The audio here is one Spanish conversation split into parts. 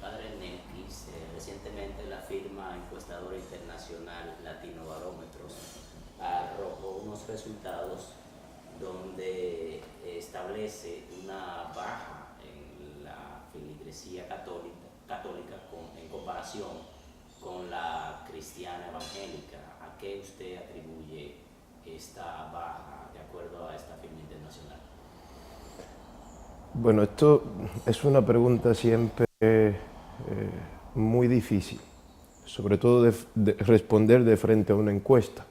padre Neukis, recientemente la firma encuestadora internacional Latinobarómetros arrojó unos resultados donde establece una baja en la feligresía católica en comparación con la cristiana evangélica. ¿A qué usted atribuye esta baja de acuerdo a esta firma internacional? Bueno, esto es una pregunta siempre muy difícil, sobre todo de responder de frente a una encuesta,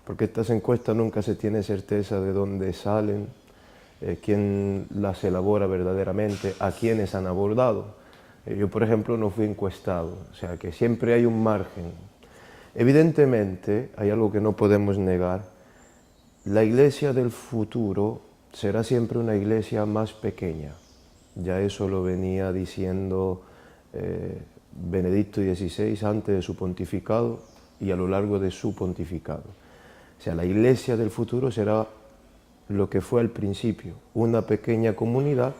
porque estas encuestas nunca se tiene certeza de dónde salen, quién las elabora verdaderamente, a quiénes han abordado. Yo, por ejemplo, no fui encuestado, o sea que siempre hay un margen. Evidentemente, hay algo que no podemos negar: la iglesia del futuro será siempre una iglesia más pequeña. Ya eso lo venía diciendo Benedicto XVI antes de su pontificado y a lo largo de su pontificado. O sea, la iglesia del futuro será lo que fue al principio, una pequeña comunidad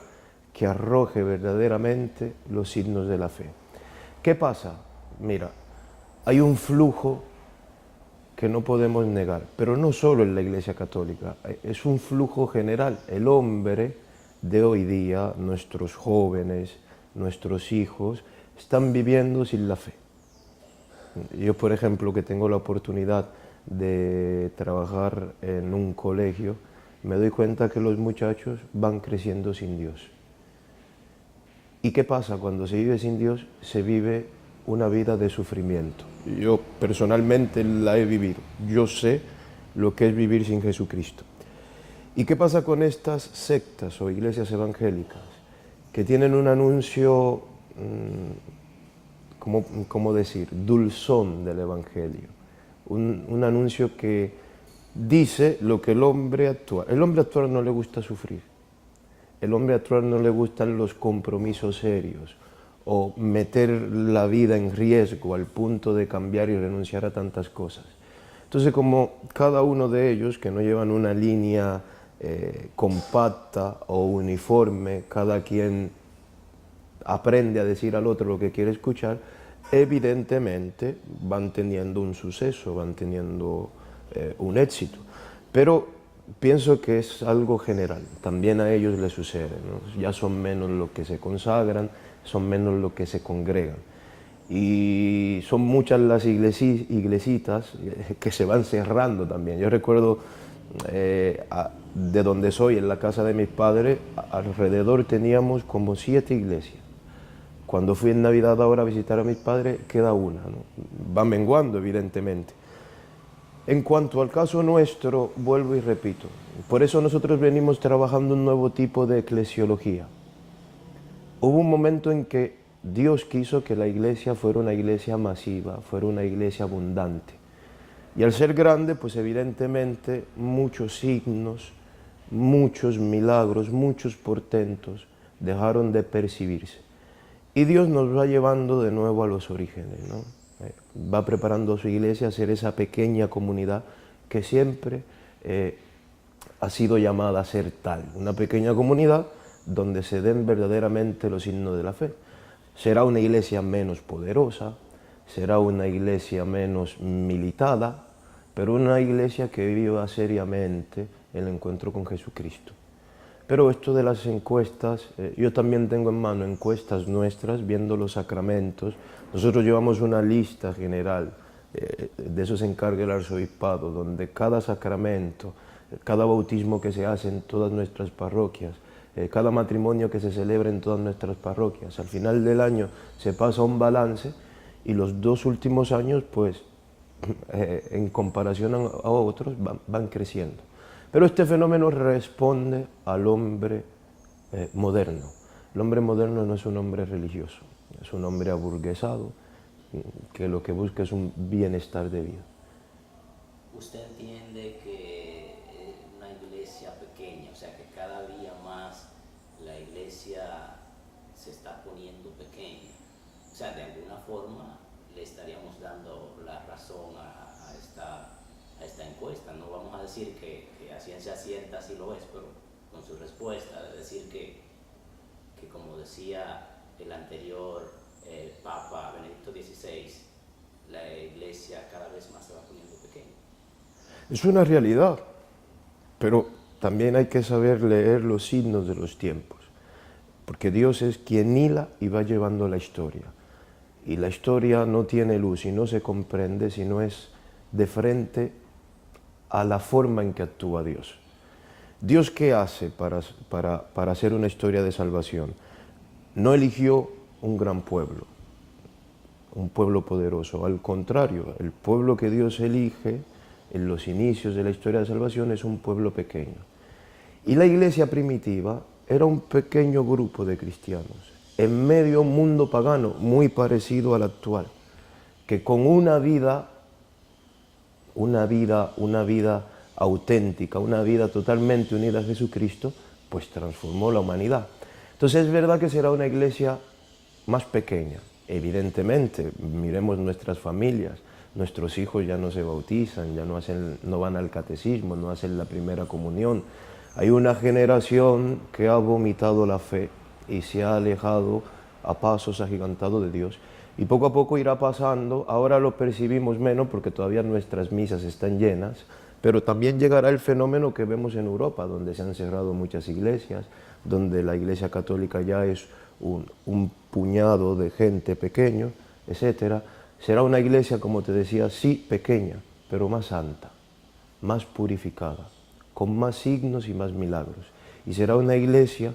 que arroje verdaderamente los signos de la fe. ¿Qué pasa? Mira, hay un flujo que no podemos negar, pero no solo en la Iglesia Católica, es un flujo general. El hombre de hoy día, nuestros jóvenes, nuestros hijos, están viviendo sin la fe. Yo, por ejemplo, que tengo la oportunidad de trabajar en un colegio, me doy cuenta que los muchachos van creciendo sin Dios. ¿Y qué pasa? Cuando se vive sin Dios, se vive una vida de sufrimiento. Yo personalmente la he vivido. Yo sé lo que es vivir sin Jesucristo. ¿Y qué pasa con estas sectas o iglesias evangélicas que tienen un anuncio, ¿cómo decir?, dulzón del Evangelio? Un anuncio que dice lo que el hombre actual. El hombre actual no le gusta sufrir. El hombre actual no le gustan los compromisos serios o meter la vida en riesgo al punto de cambiar y renunciar a tantas cosas. Entonces, como cada uno de ellos, que no llevan una línea compacta o uniforme, cada quien aprende a decir al otro lo que quiere escuchar, evidentemente van teniendo un suceso, van teniendo un éxito. Pero pienso que es algo general, también a ellos les sucede, ¿no? Ya son menos los que se consagran, son menos los que se congregan. Y son muchas las iglesitas que se van cerrando también. Yo recuerdo de donde soy, en la casa de mis padres, alrededor teníamos como 7 iglesias. Cuando fui en Navidad ahora a visitar a mis padres, queda una, ¿no? Va menguando, evidentemente. En cuanto al caso nuestro, vuelvo y repito, por eso nosotros venimos trabajando un nuevo tipo de eclesiología. Hubo un momento en que Dios quiso que la iglesia fuera una iglesia masiva, fuera una iglesia abundante. Y al ser grande, pues evidentemente muchos signos, muchos milagros, muchos portentos dejaron de percibirse. Y Dios nos va llevando de nuevo a los orígenes, ¿no? Va preparando a su iglesia a ser esa pequeña comunidad que siempre ha sido llamada a ser tal. Una pequeña comunidad donde se den verdaderamente los signos de la fe. Será una iglesia menos poderosa, será una iglesia menos militada, pero una iglesia que viva seriamente el encuentro con Jesucristo. Pero esto de las encuestas, yo también tengo en mano encuestas nuestras, viendo los sacramentos. Nosotros llevamos una lista general, de eso se encarga el arzobispado, donde cada sacramento, cada bautismo que se hace en todas nuestras parroquias, cada matrimonio que se celebra en todas nuestras parroquias, al final del año se pasa un balance y los 2 últimos años, pues, en comparación a otros, van creciendo. Pero este fenómeno responde al hombre moderno. El hombre moderno no es un hombre religioso, es un hombre aburguesado que lo que busca es un bienestar de vida. ¿Usted entiende que una iglesia pequeña, o sea que cada día más la iglesia se está poniendo pequeña? O sea, de alguna forma le estaríamos dando la razón a esta encuesta. No vamos a decir que a ciencia cierta sí lo es, pero con su respuesta de decir que como decía el anterior el Papa Benedicto XVI, la iglesia cada vez más se va poniendo pequeña. Es una realidad, pero también hay que saber leer los signos de los tiempos, porque Dios es quien hila y va llevando la historia. Y la historia no tiene luz y no se comprende si no es de frente a la forma en que actúa Dios. ¿Dios qué hace para hacer una historia de salvación? No eligió un gran pueblo, un pueblo poderoso. Al contrario, el pueblo que Dios elige en los inicios de la historia de salvación es un pueblo pequeño. Y la iglesia primitiva era un pequeño grupo de cristianos en medio de un mundo pagano muy parecido al actual, que con una vida auténtica, una vida totalmente unida a Jesucristo, pues transformó la humanidad. Entonces es verdad que será una iglesia más pequeña, evidentemente. Miremos nuestras familias, nuestros hijos ya no se bautizan, ya no van al catecismo, no hacen la primera comunión. Hay una generación que ha vomitado la fe y se ha alejado a pasos agigantados de Dios. Y poco a poco irá pasando, ahora lo percibimos menos porque todavía nuestras misas están llenas, pero también llegará el fenómeno que vemos en Europa, donde se han cerrado muchas iglesias, donde la iglesia católica ya es un puñado de gente pequeño, etc. Será una iglesia, como te decía, sí pequeña, pero más santa, más purificada, con más signos y más milagros. Y será una iglesia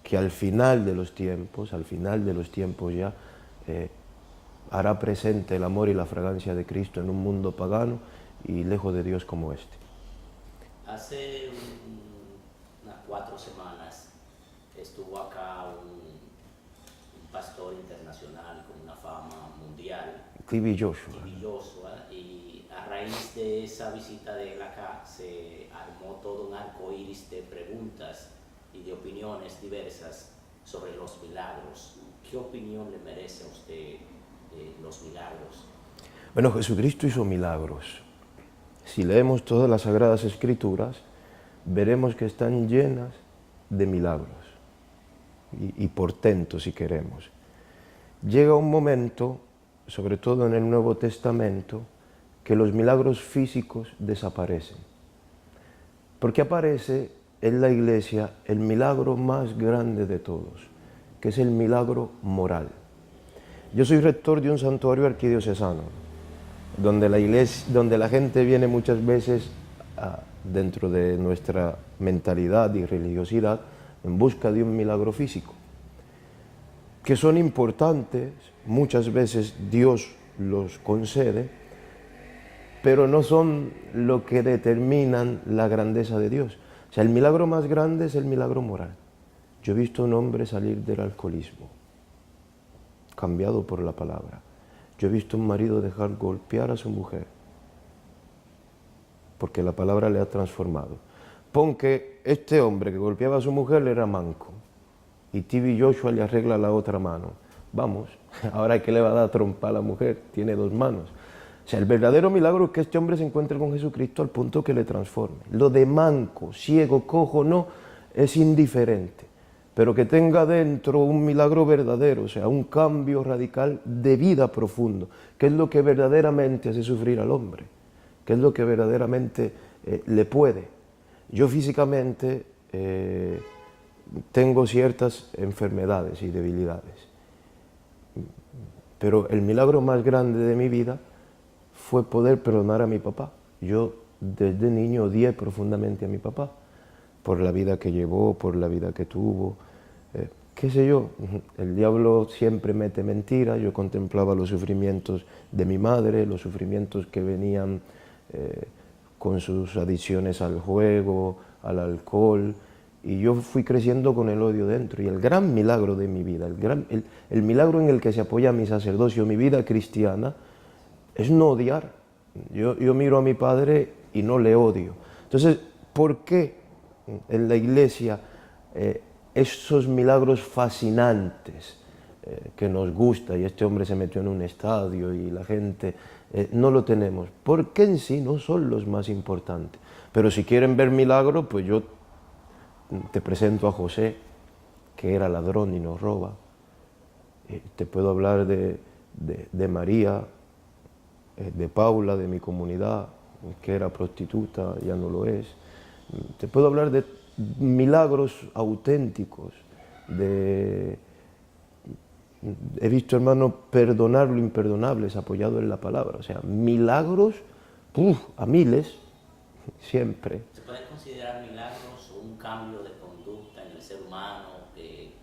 que al final de los tiempos ya, hará presente el amor y la fragancia de Cristo en un mundo pagano y lejos de Dios como este. Hace unas 4 semanas estuvo acá un pastor internacional con una fama mundial, T.B. Joshua. Y a raíz de esa visita de él acá se armó todo un arco iris de preguntas y de opiniones diversas sobre los milagros. ¿Qué opinión le merece a usted los milagros? Bueno, Jesucristo hizo milagros. Si leemos todas las Sagradas Escrituras, veremos que están llenas de milagros y portentos, si queremos. Llega un momento, sobre todo en el Nuevo Testamento, que los milagros físicos desaparecen. Porque aparece en la Iglesia el milagro más grande de todos, que es el milagro moral. Yo soy rector de un santuario arquidiocesano, donde la gente viene muchas veces dentro de nuestra mentalidad y religiosidad en busca de un milagro físico, que son importantes, muchas veces Dios los concede, pero no son lo que determinan la grandeza de Dios. O sea, el milagro más grande es el milagro moral. Yo he visto a un hombre salir del alcoholismo, cambiado por la palabra. Yo he visto a un marido dejar golpear a su mujer, porque la palabra le ha transformado. Pon que este hombre que golpeaba a su mujer era manco, y T.B. Joshua le arregla la otra mano. Vamos, ahora que le va a dar trompa a la mujer, tiene 2 manos. O sea, el verdadero milagro es que este hombre se encuentre con Jesucristo al punto que le transforme. Lo de manco, ciego, cojo, no, es indiferente. Pero que tenga dentro un milagro verdadero, o sea, un cambio radical de vida profundo, que es lo que verdaderamente hace sufrir al hombre, que es lo que verdaderamente le puede. Yo físicamente tengo ciertas enfermedades y debilidades, pero el milagro más grande de mi vida fue poder perdonar a mi papá. Yo desde niño odié profundamente a mi papá, por la vida que llevó, por la vida que tuvo, qué sé yo, el diablo siempre mete mentiras. Yo contemplaba los sufrimientos de mi madre, los sufrimientos que venían con sus adicciones al juego, al alcohol, y yo fui creciendo con el odio dentro. Y el gran milagro de mi vida, el milagro en el que se apoya mi sacerdocio, mi vida cristiana, es no odiar. Yo miro a mi padre y no le odio. Entonces, ¿por qué en la iglesia esos milagros fascinantes que nos gusta, y este hombre se metió en un estadio y la gente, no lo tenemos? Porque en sí no son los más importantes. Pero si quieren ver milagros, pues yo te presento a José, que era ladrón y nos roba, Te puedo hablar de María, de Paula, de mi comunidad, que era prostituta, ya no lo es. Te puedo hablar de milagros auténticos, he visto, hermano, perdonar lo imperdonable, apoyado en la palabra. O sea, milagros, a miles, siempre. ¿Se pueden considerar milagros o un cambio de conducta en el ser humano que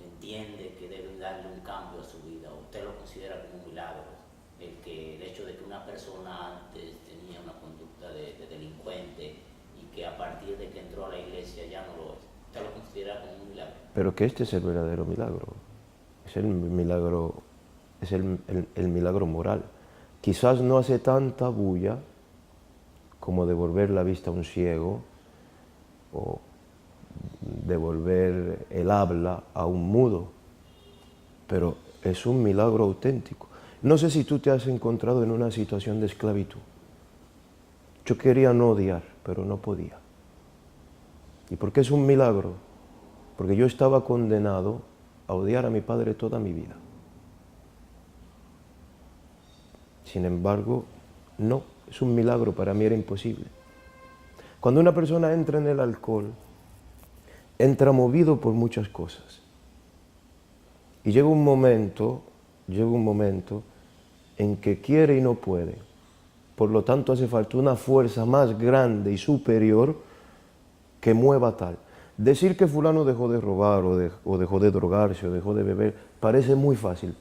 entiende que debe darle un cambio a su vida? ¿O usted lo considera como un milagro? El hecho de que una persona antes tenía una conducta de delincuente y que a partir de que entró a la iglesia ya no lo es. ¿Usted lo considera como un milagro? Pero que este es el verdadero milagro. Es el milagro, es el milagro moral. Quizás no hace tanta bulla como devolver la vista a un ciego o devolver el habla a un mudo, pero es un milagro auténtico. No sé si tú te has encontrado en una situación de esclavitud. Yo quería no odiar, pero no podía. ¿Y por qué es un milagro? Porque yo estaba condenado a odiar a mi padre toda mi vida. Sin embargo, no, es un milagro, para mí era imposible. Cuando una persona entra en el alcohol, entra movido por muchas cosas. Y llega un momento en que quiere y no puede. Por lo tanto, hace falta una fuerza más grande y superior que mueva tal. Decir que fulano dejó de robar o dejó de drogarse o dejó de beber parece muy fácil,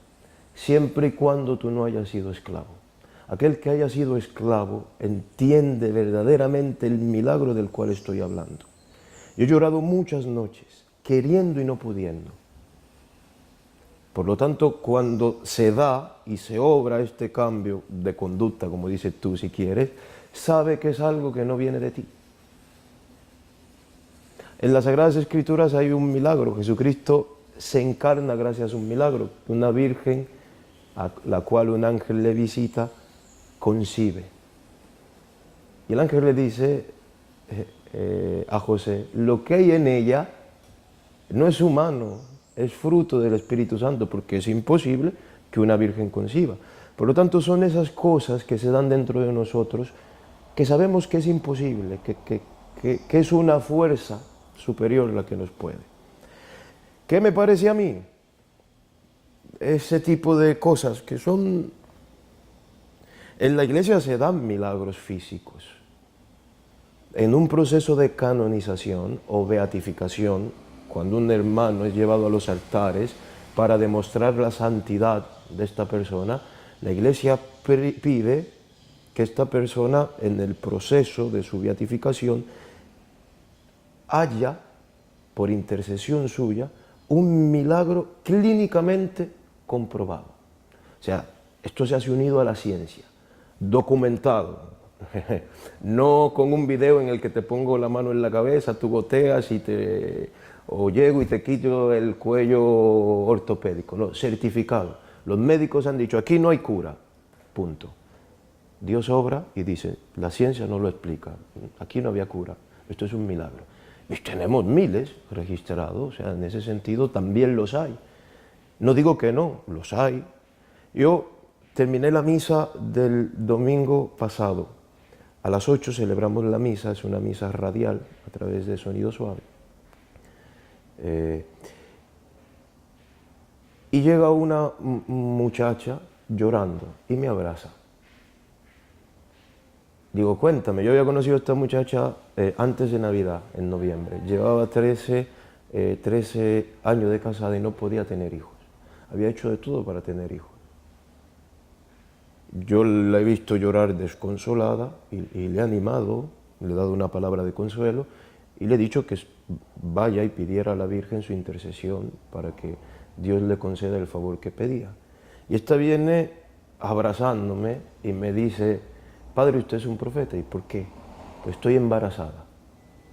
siempre y cuando tú no hayas sido esclavo. Aquel que haya sido esclavo entiende verdaderamente el milagro del cual estoy hablando. Yo he llorado muchas noches, queriendo y no pudiendo. Por lo tanto, cuando se da y se obra este cambio de conducta, como dices tú si quieres, sabe que es algo que no viene de ti. En las Sagradas Escrituras hay un milagro. Jesucristo se encarna gracias a un milagro. Una virgen a la cual un ángel le visita, concibe. Y el ángel le dice a José, lo que hay en ella no es humano, es fruto del Espíritu Santo, porque es imposible que una virgen conciba. Por lo tanto, son esas cosas que se dan dentro de nosotros que sabemos que es imposible, que es una fuerza superior la que nos puede. ¿Qué me parece a mí? Ese tipo de cosas que son... En la iglesia se dan milagros físicos. En un proceso de canonización o beatificación, cuando un hermano es llevado a los altares para demostrar la santidad de esta persona, la iglesia pide que esta persona, en el proceso de su beatificación, haya, por intercesión suya, un milagro clínicamente comprobado. O sea, esto se hace unido a la ciencia, documentado, no con un video en el que te pongo la mano en la cabeza, tú goteas o llego y te quito el cuello ortopédico, no, certificado. Los médicos han dicho, aquí no hay cura, punto. Dios obra y dice, la ciencia no lo explica, aquí no había cura, esto es un milagro. Y tenemos miles registrados, o sea, en ese sentido también los hay. No digo que no, los hay. Yo terminé la misa del domingo pasado. A las 8 celebramos la misa, es una misa radial a través de sonido suave. Y llega una muchacha llorando y me abraza. Digo, cuéntame, yo había conocido a esta muchacha antes de Navidad, en noviembre. Llevaba 13 años de casada y no podía tener hijos. Había hecho de todo para tener hijos. Yo la he visto llorar desconsolada y le he animado, le he dado una palabra de consuelo y le he dicho que vaya y pidiera a la Virgen su intercesión para que Dios le conceda el favor que pedía. Y esta viene abrazándome y me dice, padre, usted es un profeta. ¿Y por qué? Pues estoy embarazada.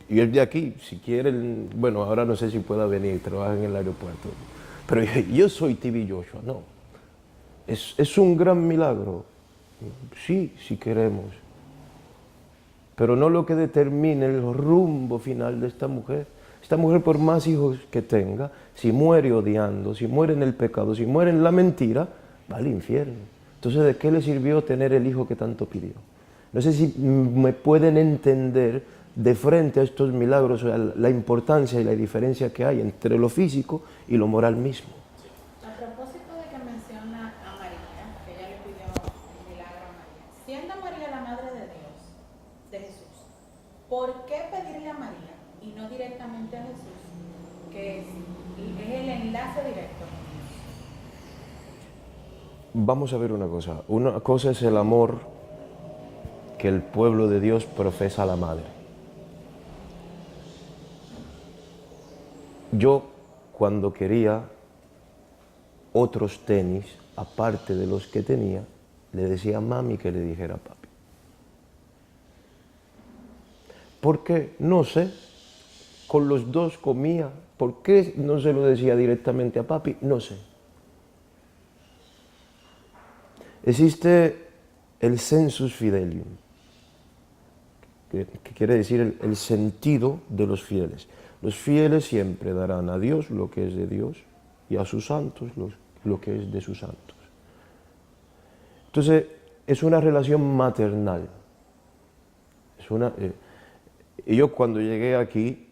Y él de aquí, si quiere, bueno, ahora no sé si pueda venir, trabaja en el aeropuerto. Pero yo soy T.B. Joshua, no. Es un gran milagro. Sí, si queremos. Pero no lo que determine el rumbo final de esta mujer, Esta mujer, por más hijos que tenga, si muere odiando, si muere en el pecado, si muere en la mentira, va al infierno. Entonces, ¿de qué le sirvió tener el hijo que tanto pidió? No sé si me pueden entender de frente a estos milagros la importancia y la diferencia que hay entre lo físico y lo moral mismo. A propósito de que menciona a María, que ella le pidió el milagro a María, siendo María la madre de Dios, de Jesús, ¿por qué pedirle a María y no directamente a Jesús, que es el enlace directo con Dios? Vamos a ver una cosa. Una cosa es el amor que el pueblo de Dios profesa a la madre. Yo, cuando quería otros tenis, aparte de los que tenía, le decía a mami que le dijera a papi. ¿Por qué? No sé. Con los dos comía. ¿Por qué no se lo decía directamente a papi? No sé. Existe el sensus fidelium, que quiere decir el sentido de los fieles. Los fieles siempre darán a Dios lo que es de Dios y a sus santos lo que es de sus santos. Entonces, es una relación maternal. Y yo cuando llegué aquí,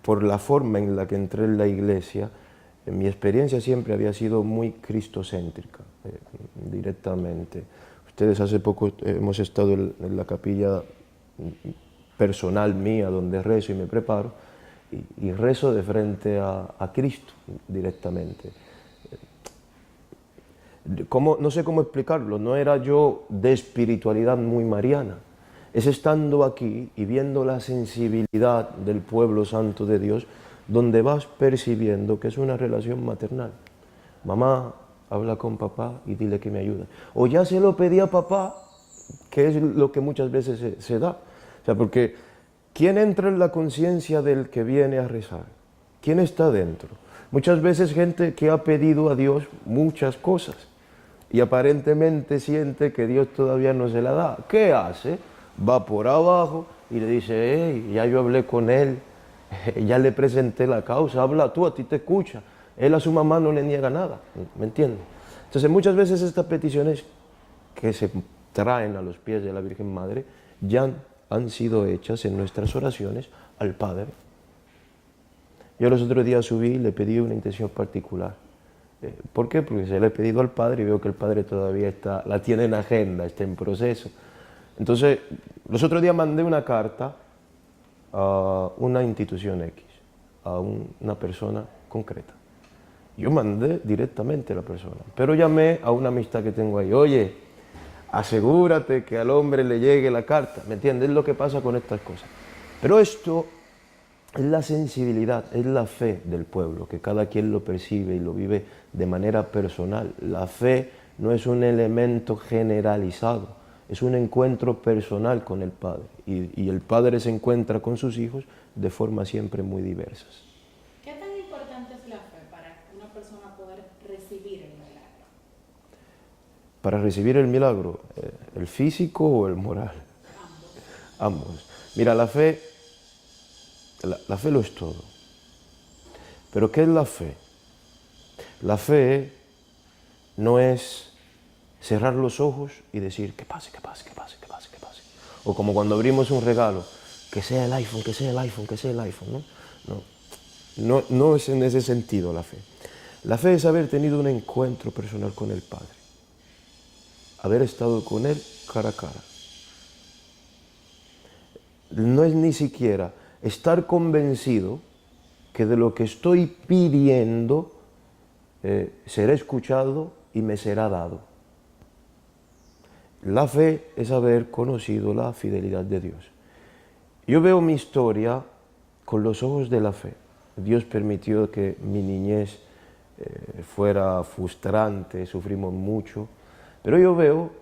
por la forma en la que entré en la iglesia, mi experiencia siempre había sido muy cristocéntrica, directamente. Ustedes hace poco hemos estado en la capilla personal mía, donde rezo y me preparo, y rezo de frente a Cristo directamente. No sé cómo explicarlo, no era yo de espiritualidad muy mariana. Es estando aquí y viendo la sensibilidad del pueblo santo de Dios, donde vas percibiendo que es una relación maternal. Mamá, habla con papá y dile que me ayuda. O ya se lo pedí a papá, que es lo que muchas veces se da. O sea, porque ¿quién entra en la conciencia del que viene a rezar? ¿Quién está dentro? Muchas veces gente que ha pedido a Dios muchas cosas y aparentemente siente que Dios todavía no se la da. ¿Qué hace? Va por abajo y le dice, hey, ya yo hablé con él, ya le presenté la causa, habla tú, a ti te escucha. Él a su mamá no le niega nada, ¿me entiendes? Entonces muchas veces estas peticiones que se traen a los pies de la Virgen Madre ya han sido hechas en nuestras oraciones al Padre. Yo los otros días subí y le pedí una intención particular. ¿Por qué? Porque se la he pedido al Padre y veo que el Padre todavía la tiene en agenda, está en proceso. Entonces, los otros días mandé una carta a una institución X, a una persona concreta. Yo mandé directamente a la persona, pero llamé a una amistad que tengo ahí. Oye, asegúrate que al hombre le llegue la carta, ¿me entiendes? Es lo que pasa con estas cosas. Pero esto es la sensibilidad, es la fe del pueblo, que cada quien lo percibe y lo vive de manera personal. La fe no es un elemento generalizado, es un encuentro personal con el Padre. Y el Padre se encuentra con sus hijos de formas siempre muy diversas. ¿Qué tan importante es la fe para una persona poder recibir el milagro? Para recibir el milagro, ¿el físico o el moral? Ambos. Mira, la fe lo es todo. ¿Pero qué es la fe? La fe no es cerrar los ojos y decir que pase, que pase, que pase, que pase, que pase. O como cuando abrimos un regalo, que sea el iPhone, que sea el iPhone, que sea el iPhone, ¿no? No es en ese sentido la fe. La fe es haber tenido un encuentro personal con el Padre, haber estado con Él cara a cara. No es ni siquiera estar convencido que de lo que estoy pidiendo será escuchado y me será dado. La fe es haber conocido la fidelidad de Dios. Yo veo mi historia con los ojos de la fe. Dios permitió que mi niñez fuera frustrante, sufrimos mucho, pero yo veo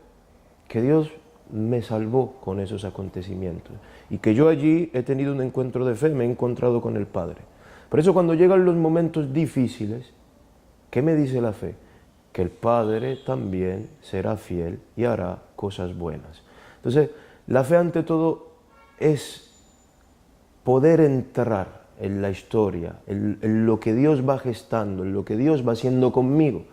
que Dios me salvó con esos acontecimientos y que yo allí he tenido un encuentro de fe, me he encontrado con el Padre. Por eso cuando llegan los momentos difíciles, ¿qué me dice la fe? Que el Padre también será fiel y hará cosas buenas. Entonces, la fe ante todo es poder entrar en la historia, en lo que Dios va gestando, en lo que Dios va haciendo conmigo.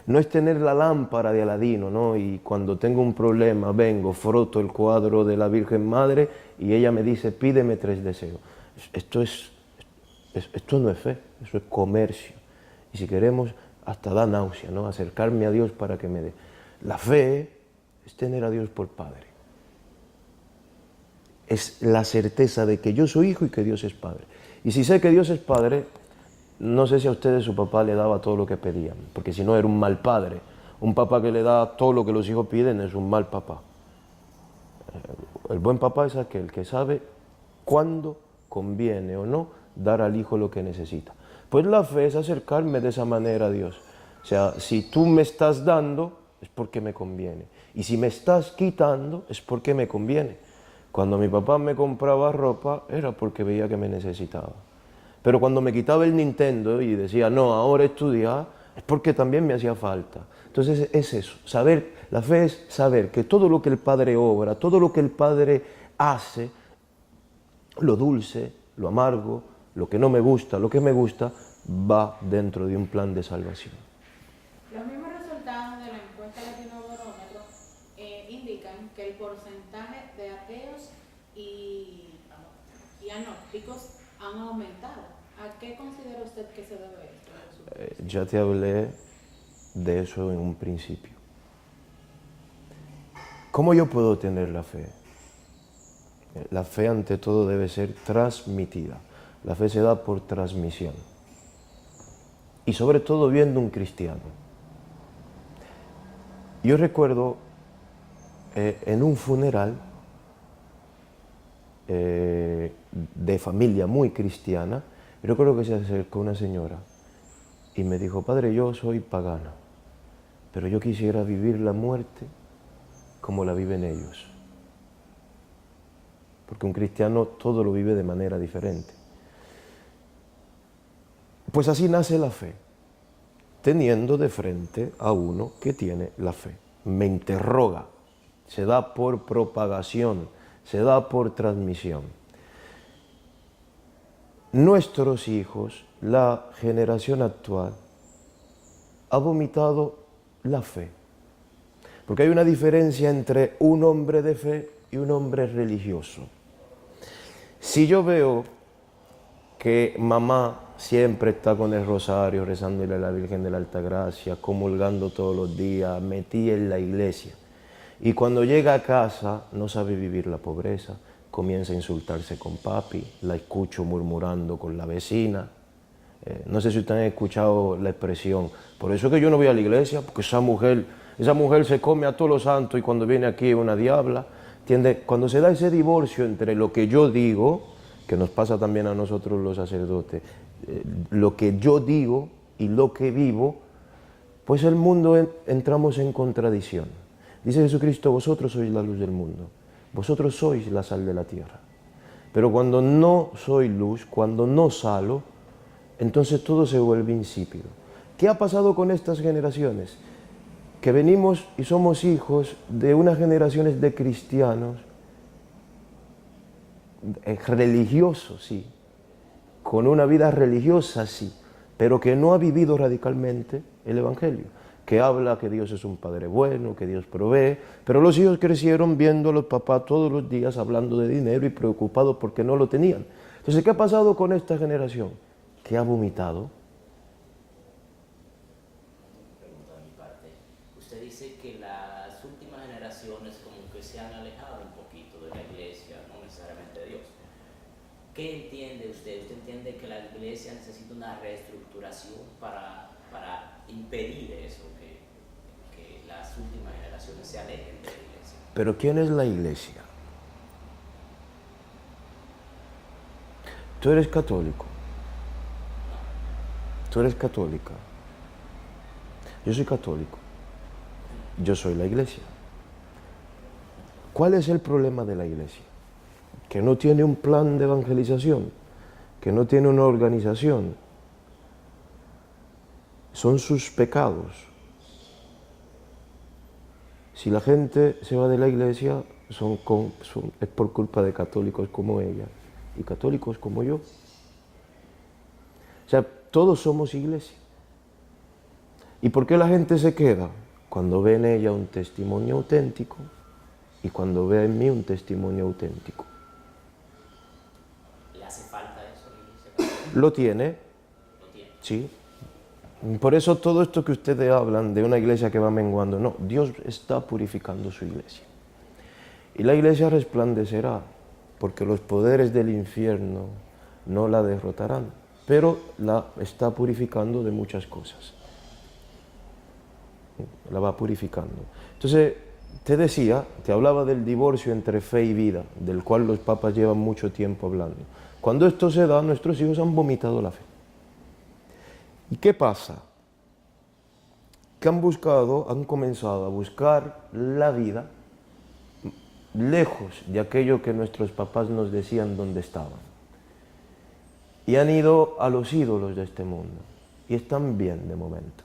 No es tener la lámpara de Aladino, ¿no? Y cuando tengo un problema vengo, froto el cuadro de la Virgen Madre y ella me dice, pídeme 3 deseos. Esto no es fe, eso es comercio. Y si queremos, hasta da náusea, ¿no? Acercarme a Dios para que me dé. La fe es tener a Dios por Padre. Es la certeza de que yo soy hijo y que Dios es Padre. Y si sé que Dios es Padre, no sé si a ustedes su papá le daba todo lo que pedían, porque si no era un mal padre. Un papá que le da todo lo que los hijos piden es un mal papá. El buen papá es aquel que sabe cuándo conviene o no dar al hijo lo que necesita. Pues la fe es acercarme de esa manera a Dios. O sea, si tú me estás dando, es porque me conviene. Y si me estás quitando, es porque me conviene. Cuando mi papá me compraba ropa, era porque veía que me necesitaba. Pero cuando me quitaba el Nintendo y decía, no, ahora estudia, es porque también me hacía falta. Entonces es eso, saber, la fe es saber que todo lo que el Padre obra, todo lo que el Padre hace, lo dulce, lo amargo, lo que no me gusta, lo que me gusta, va dentro de un plan de salvación. Los mismos resultados de la encuesta Latinobarómetro indican que el porcentaje de ateos y agnósticos han aumentado. ¿A qué considera usted que se debe esto? Ya te hablé de eso en un principio. ¿Cómo yo puedo tener la fe? La fe ante todo debe ser transmitida. La fe se da por transmisión. Y sobre todo viendo un cristiano. Yo recuerdo en un funeral de familia muy cristiana, recuerdo que se acercó una señora y me dijo, padre, yo soy pagana, pero yo quisiera vivir la muerte como la viven ellos. Porque un cristiano todo lo vive de manera diferente. Pues así nace la fe, teniendo de frente a uno que tiene la fe. Me interroga, se da por propagación, se da por transmisión. Nuestros hijos, la generación actual, ha vomitado la fe. Porque hay una diferencia entre un hombre de fe y un hombre religioso. Si yo veo que mamá siempre está con el rosario, rezándole a la Virgen de la Altagracia, comulgando todos los días, metida en la iglesia, y cuando llega a casa no sabe vivir la pobreza, comienza a insultarse con papi, la escucho murmurando con la vecina. No sé si ustedes han escuchado la expresión, por eso es que yo no voy a la iglesia, porque esa mujer se come a todos los santos y cuando viene aquí es una diabla. ¿Entiendes? Cuando se da ese divorcio entre lo que yo digo, que nos pasa también a nosotros los sacerdotes, lo que yo digo y lo que vivo, pues el mundo entramos en contradicción. Dice Jesucristo, vosotros sois la luz del mundo, vosotros sois la sal de la tierra. Pero cuando no soy luz, cuando no salo, entonces todo se vuelve insípido. ¿Qué ha pasado con estas generaciones? Que venimos y somos hijos de unas generaciones de cristianos religiosos, sí, con una vida religiosa, sí, pero que no ha vivido radicalmente el Evangelio, que habla que Dios es un Padre bueno, que Dios provee, pero los hijos crecieron viendo a los papás todos los días hablando de dinero y preocupados porque no lo tenían. Entonces, ¿qué ha pasado con esta generación? Que ha vomitado. Pregunta de mi parte. Usted dice que las últimas generaciones como que se han alejado un poquito de la iglesia, no necesariamente de Dios. ¿Qué entiende usted? ¿Usted entiende que la iglesia necesita una reestructuración para impedir eso, que las últimas generaciones se alejen de la iglesia? Pero ¿quién es la iglesia? Tú eres católico. Tú eres católica. Yo soy católico. Yo soy la iglesia. ¿Cuál es el problema de la iglesia? Que no tiene un plan de evangelización, que no tiene una organización. Son sus pecados. Si la gente se va de la iglesia, es por culpa de católicos como ella y católicos como yo. O sea, todos somos iglesia. ¿Y por qué la gente se queda? Cuando ve en ella un testimonio auténtico y cuando ve en mí un testimonio auténtico. ¿Le hace falta eso a la Iglesia Católica? ¿Lo tiene? ¿Lo tiene? Sí. Por eso todo esto que ustedes hablan de una iglesia que va menguando, no, Dios está purificando su iglesia. Y la iglesia resplandecerá, porque los poderes del infierno no la derrotarán, pero la está purificando de muchas cosas. La va purificando. Entonces, te decía, te hablaba del divorcio entre fe y vida, del cual los papas llevan mucho tiempo hablando. Cuando esto se da, nuestros hijos han vomitado la fe. ¿Y qué pasa? Que han comenzado a buscar la vida lejos de aquello que nuestros papás nos decían dónde estaban. Y han ido a los ídolos de este mundo. Y están bien de momento.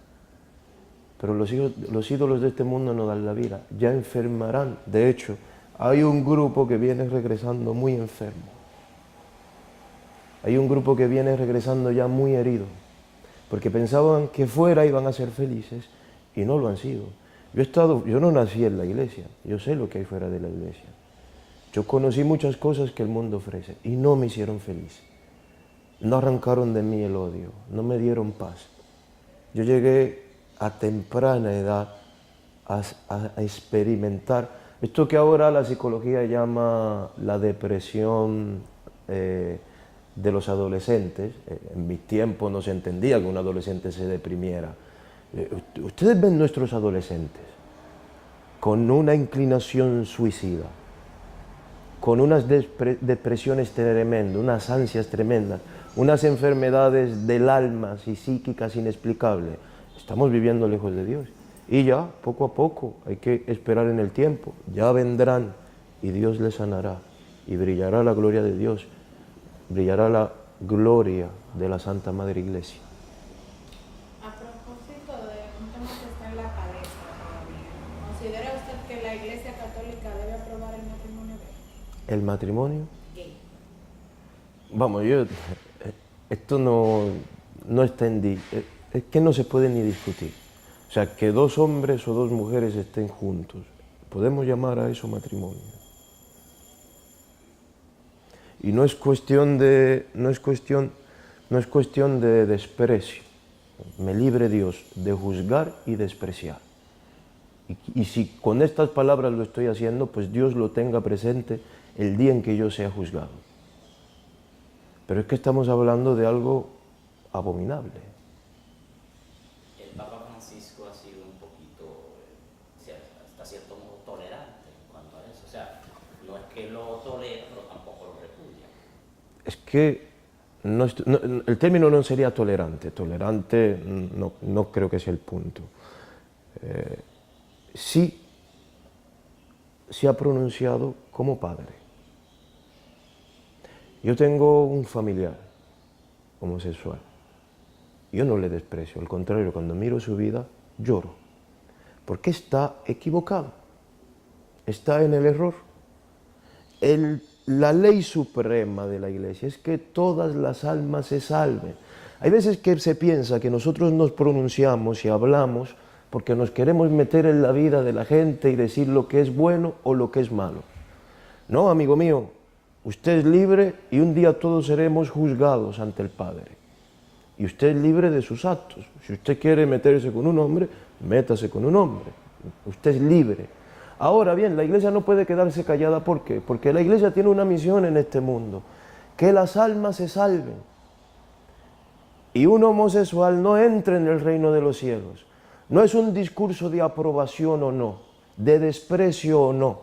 Pero los ídolos de este mundo no dan la vida, ya enfermarán. De hecho, hay un grupo que viene regresando muy enfermo. Hay un grupo que viene regresando ya muy herido, porque pensaban que fuera iban a ser felices y no lo han sido. Yo no nací en la iglesia, yo sé lo que hay fuera de la iglesia. Yo conocí muchas cosas que el mundo ofrece y no me hicieron feliz. No arrancaron de mí el odio, no me dieron paz. Yo llegué a temprana edad a experimentar esto que ahora la psicología llama la depresión de los adolescentes. En mi tiempo no se entendía que un adolescente se deprimiera. Ustedes ven nuestros adolescentes con una inclinación suicida, con unas depresiones tremendas, unas ansias tremendas, unas enfermedades del alma y psíquicas inexplicables. Estamos viviendo lejos de Dios. Y ya, poco a poco, hay que esperar en el tiempo. Ya vendrán y Dios les sanará. Y brillará la gloria de Dios. Brillará la gloria de la Santa Madre Iglesia. A propósito de un tema que está en la palestra todavía, ¿considera usted que la Iglesia Católica debe aprobar el matrimonio gay? ¿El matrimonio? Gay. Vamos, esto no está es que no se puede ni discutir. O sea, que dos hombres o dos mujeres estén juntos, podemos llamar a eso matrimonio. Y no es cuestión de desprecio. Me libre Dios de juzgar y despreciar. Y si con estas palabras lo estoy haciendo, pues Dios lo tenga presente el día en que yo sea juzgado. Pero es que estamos hablando de algo abominable. El Papa Francisco ha sido un poquito, hasta cierto modo, tolerante en cuanto a eso. O sea, no es que lo tolera, pero tampoco lo repudia. Es que el término no sería tolerante. Tolerante no creo que sea el punto. Sí se ha pronunciado como padre. Yo tengo un familiar homosexual. Yo no le desprecio, al contrario, cuando miro su vida, lloro. Porque está equivocado, está en el error. La ley suprema de la Iglesia es que todas las almas se salven. Hay veces que se piensa que nosotros nos pronunciamos y hablamos porque nos queremos meter en la vida de la gente y decir lo que es bueno o lo que es malo. No, amigo mío, usted es libre y un día todos seremos juzgados ante el Padre. Y usted es libre de sus actos. Si usted quiere meterse con un hombre, métase con un hombre. Usted es libre. Ahora bien, la Iglesia no puede quedarse callada. ¿Por qué? Porque la Iglesia tiene una misión en este mundo, que las almas se salven. Y un homosexual no entra en el reino de los cielos. No es un discurso de aprobación o no, de desprecio o no.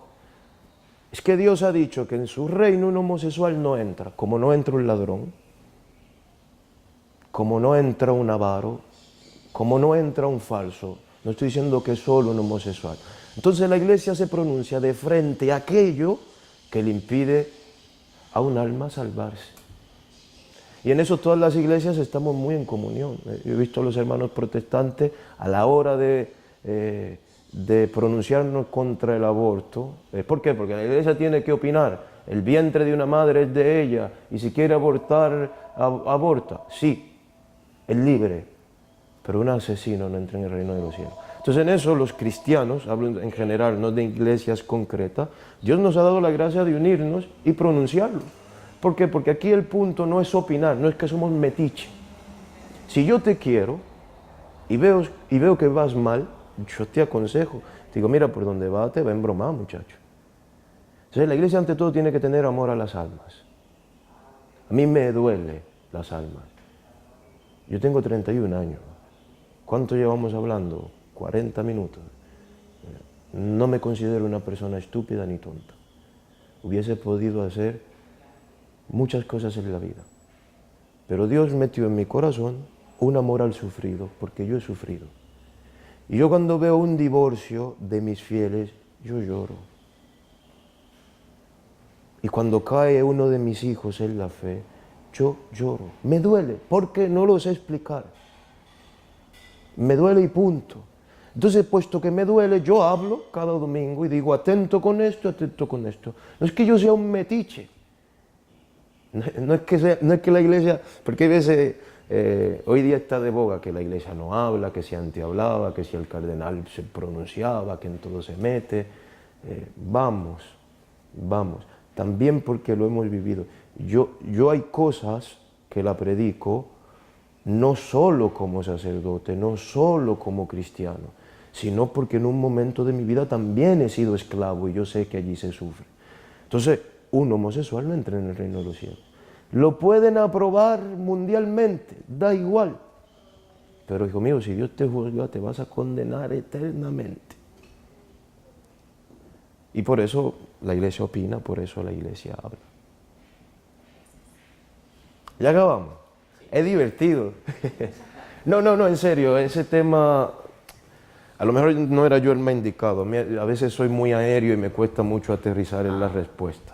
Es que Dios ha dicho que en su reino un homosexual no entra, como no entra un ladrón, como no entra un avaro, como no entra un falso. No estoy diciendo que solo un homosexual. Entonces la Iglesia se pronuncia de frente a aquello que le impide a un alma salvarse. Y en eso todas las iglesias estamos muy en comunión. Yo he visto a los hermanos protestantes a la hora de pronunciarnos contra el aborto. ¿Por qué? Porque la Iglesia tiene que opinar. el vientre de una madre es de ella, y si quiere abortar, aborta. Sí, es libre, pero un asesino no entra en el reino de los cielos. Entonces en eso los cristianos, hablo en general, no de iglesias concretas, Dios nos ha dado la gracia de unirnos y pronunciarlo. ¿Por qué? Porque aquí el punto no es opinar, no es que somos metiche. Si yo te quiero y veo que vas mal, yo te aconsejo. Te digo, mira, por donde va te va a embromar, muchacho. Entonces la iglesia ante todo tiene que tener amor a las almas. A mí me duele las almas. Yo tengo 31 años. ¿Cuánto llevamos hablando? 40 minutos. No me considero una persona estúpida ni tonta. Hubiese podido hacer muchas cosas en la vida. Pero Dios metió en mi corazón un amor al sufrido, porque yo he sufrido. Y yo cuando veo un divorcio de mis fieles, yo lloro. Y cuando cae uno de mis hijos en la fe, yo lloro. Me duele, porque no lo sé explicar. Me duele y punto. Entonces, puesto que me duele, yo hablo cada domingo y digo, atento con esto, atento con esto. No es que yo sea un metiche. No es que la iglesia, porque hay veces, hoy día está de boga que la iglesia no habla, que si antes hablaba, que si el cardenal se pronunciaba, que en todo se mete. Vamos, también porque lo hemos vivido. Yo hay cosas que la predico no solo como sacerdote, no solo como cristiano, sino porque en un momento de mi vida también he sido esclavo y yo sé que allí se sufre. Entonces, un homosexual no entra en el reino de los cielos. Lo pueden aprobar mundialmente, da igual. Pero hijo mío, si Dios te juzga, te vas a condenar eternamente. Y por eso la iglesia opina, por eso la iglesia habla. Ya acabamos. Es divertido. No, en serio, ese tema, a lo mejor no era yo el más indicado. A veces soy muy aéreo y me cuesta mucho aterrizar en las respuestas.